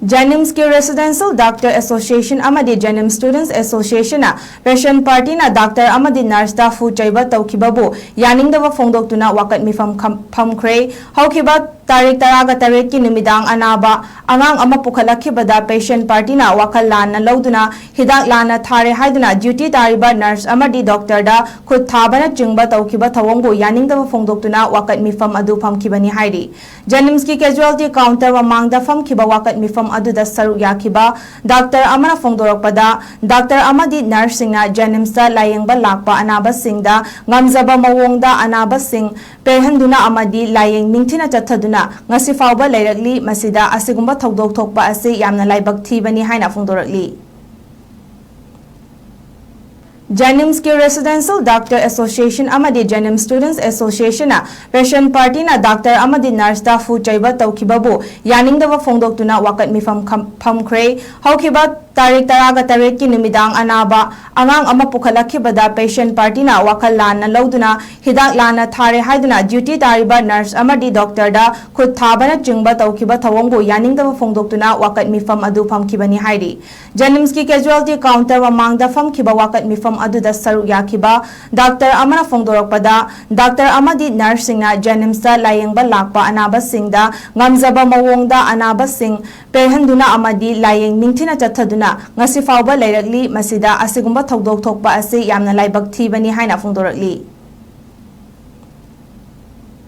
Janims ki Residential Doctor Association amadi Janim Students Association na Patient Party na Doctor amadi Nurse da fu chaiba tawkibabu yaning dawa fongdok tuna wakat mi famkray hawkiba tarik taraga tarik ki numidang anaba angang ama pukhalakibada Patient Party na wakal lana lawduna hidak lana thare haiduna duty tariba nurse amadi doctor da khud thabana chingba tawkiba thawongbu yaning dawa fongdok tuna wakat mi fam adu famkibani hairi Janims ki casualty counter wa mangda famkiba wakat mi fam adu da saruk yakiba Dr. Amana Fongdorokpada Dr. Amadi Nursing na Janimsta layengba lakpa anaba singda ngamzaba mawongda anaba sing perhanduna amadi layeng mingtina chathaduna ngasi fawba leiragli masida asigumba thogdok thokpa ase yamna laibak thibani haina fongdorakli Janims ki Residential Doctor Association amadi Janim Students Association na Patient Party na Doctor amadi Nurse da fu chaiba tawkibabu yaning dawa fongdok tuna wakat mi famkray hawkiba tarik taraga tarik ki numidang anaba angang ama pukhalakibada Patient Party na wakal lana lawduna hidak lana thare haiduna duty tariba nurse amadi doctor da khud thabana chingba tawkiba thawongbu yaning dawa fongdok tuna wakat mi fam adu famkibani hairi Janims ki casualty counter wa mangda famkiba wakat mi fam adu da saruk yakiba Dr. Amana Fongdorokpada Dr. Amadi Nursing na Janimsta layengba lakpa anaba singda ngamzaba mawongda anaba sing perhanduna amadi layeng mingtina chathaduna ngasi fawba leiragli masida asigumba thogdok thokpa ase yamna laibak thibani haina fongdorakli